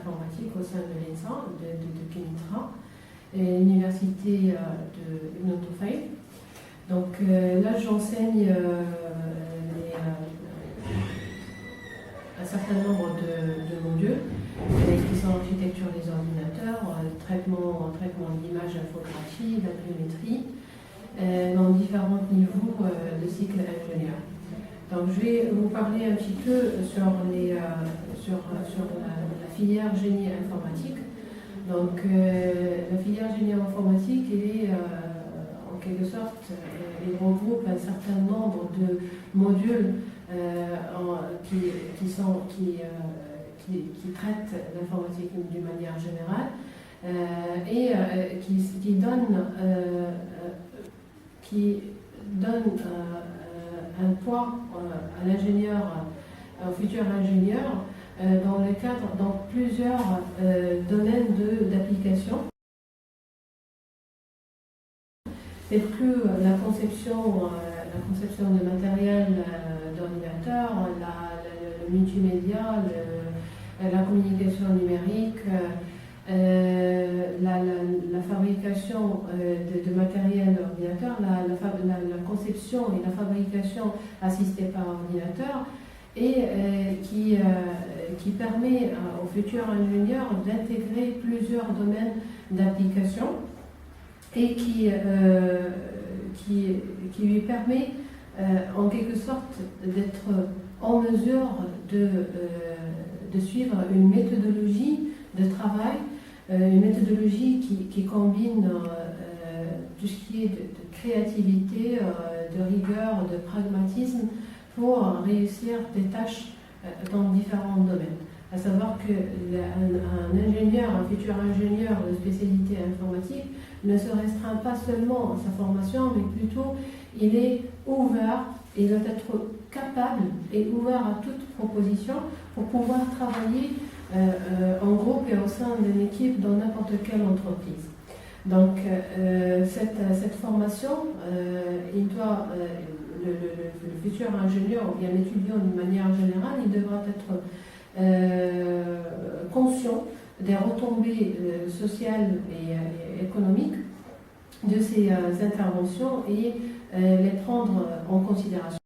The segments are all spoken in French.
informatique au sein de l'ENSA, de Kenitra, et l'université de Ibn Tufayl. Donc là, j'enseigne un certain nombre de modules qui sont l'architecture des ordinateurs, traitement de l'image, infographie, l'imprimétrie, dans différents niveaux de cycle ingénieur. Donc je vais vous parler un petit peu sur la filière génie informatique. Donc la filière génie informatique est en quelque sorte, il regroupe un certain nombre de modules qui traitent l'informatique d'une manière générale et qui donne un poids à l'ingénieur, au futur ingénieur, dans plusieurs domaines d'application. C'est que la conception de matériel d'ordinateur, le multimédia, la communication numérique, la fabrication de matériel d'ordinateur, la conception et la fabrication assistée par ordinateur, et qui permet aux futurs ingénieurs d'intégrer plusieurs domaines d'application et qui lui permet en quelque sorte d'être en mesure de suivre une méthodologie de travail, une méthodologie qui combine tout ce qui est de créativité, de rigueur, de pragmatisme pour réussir des tâches dans différents domaines. À savoir qu'un ingénieur, un futur ingénieur de spécialité informatique ne se restreint pas seulement à sa formation, mais plutôt il est ouvert, il doit être capable et ouvert à toute proposition pour pouvoir travailler en groupe et au sein d'une équipe dans n'importe quelle entreprise. Donc cette formation, le futur ingénieur ou bien l'étudiant d'une manière générale, il devra être conscient des retombées sociales et économiques de ces interventions et les prendre en considération.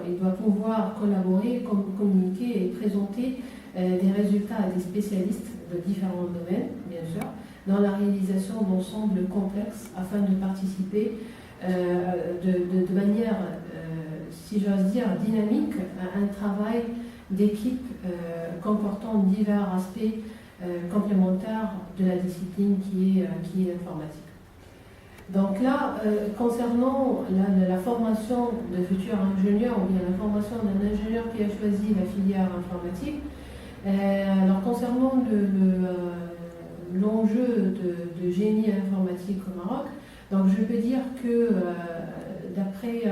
Il doit pouvoir collaborer, communiquer et présenter des résultats à des spécialistes de différents domaines, bien sûr, dans la réalisation d'ensembles complexes afin de participer de manière, si j'ose dire, dynamique à un travail d'équipe comportant divers aspects complémentaires de la discipline qui est l'informatique. Donc là, concernant la formation de futurs ingénieurs ou bien la formation d'un ingénieur qui a choisi la filière informatique, alors concernant l'enjeu de génie informatique au Maroc, donc je peux dire que d'après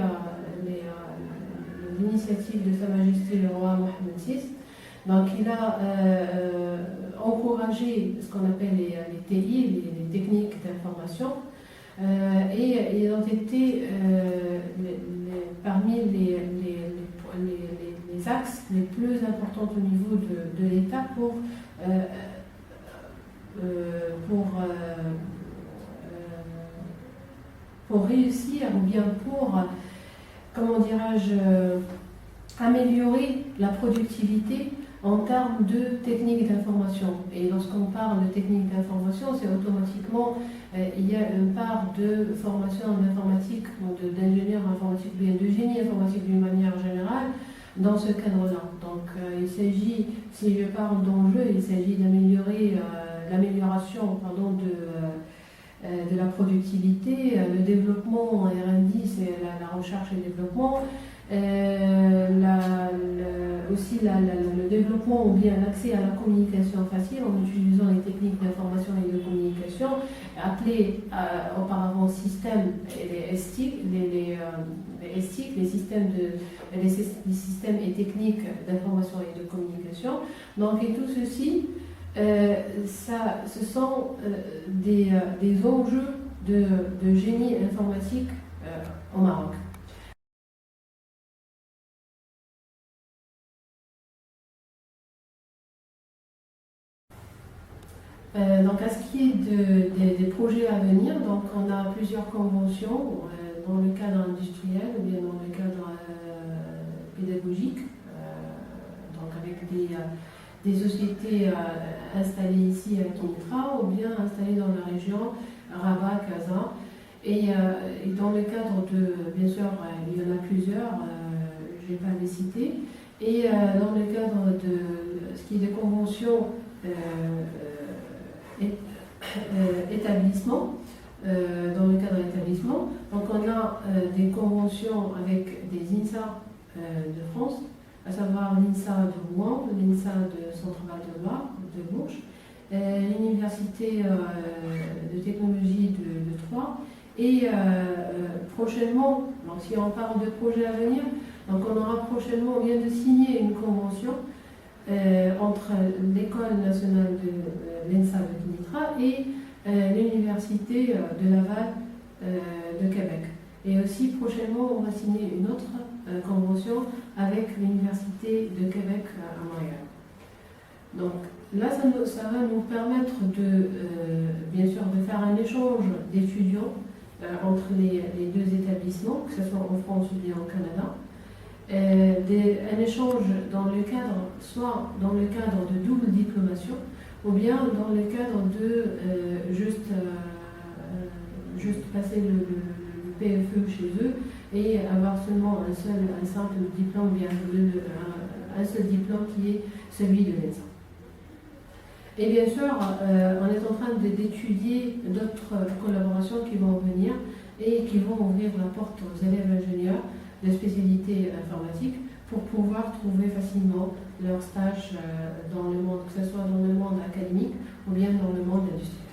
l'initiative de Sa Majesté le roi Mohammed VI, donc il a encouragé ce qu'on appelle les TI, les techniques d'information, et ils ont été parmi les axes les plus importants au niveau de l'État pour réussir ou bien pour, comment dirais-je, améliorer la productivité en termes de techniques d'information. Et lorsqu'on parle de techniques d'information, c'est automatiquement, il y a une part de formation en informatique, d'ingénieur informatique, bien de génie informatique d'une manière générale, dans ce cadre-là. Donc il s'agit, si je parle d'enjeu, il s'agit d'améliorer l'amélioration de la productivité, le développement en R&D, c'est la recherche et le développement, aussi le développement ou bien l'accès à la communication facile en utilisant les techniques d'information et de communication, appelées auparavant systèmes et les STIC, les systèmes et techniques d'information et de communication. Donc, et tout ceci, ce sont des enjeux de génie informatique au Maroc. Donc, à ce qui est des projets à venir, donc on a plusieurs conventions dans le cadre industriel ou bien dans le cadre pédagogique, donc avec des sociétés installées ici à Kinitra ou bien installées dans la région Rabat, Casa. Et dans le cadre bien sûr, il y en a plusieurs, je ne vais pas les citer. Et dans le cadre de ce qui est des conventions établissement, dans le cadre d'établissement, donc on a des conventions avec des INSA de France, à savoir l'INSA de Rouen, l'INSA de Centre-Val de Loire, de Bourges, l'Université de technologie de Troyes, et prochainement, donc si on parle de projets à venir, donc on aura prochainement, on vient de signer une convention entre l'École nationale de l'ENSA de Kinitra et l'Université de Laval de Québec. Et aussi prochainement, on va signer une autre convention avec l'Université de Québec à Montréal. Donc là, ça va nous permettre bien sûr, de faire un échange d'étudiants entre les deux établissements, que ce soit en France ou bien au Canada. Un échange dans le cadre, soit dans le cadre de double diplomation, ou bien dans le cadre de juste passer le PFE chez eux et avoir seulement un simple diplôme, bien un seul diplôme qui est celui de l'ENSA. Et bien sûr, on est en train d'étudier d'autres collaborations qui vont venir et qui vont ouvrir la porte aux élèves ingénieurs de spécialité informatique pour pouvoir trouver facilement leur stage dans le monde, que ce soit dans le monde académique ou bien dans le monde industriel.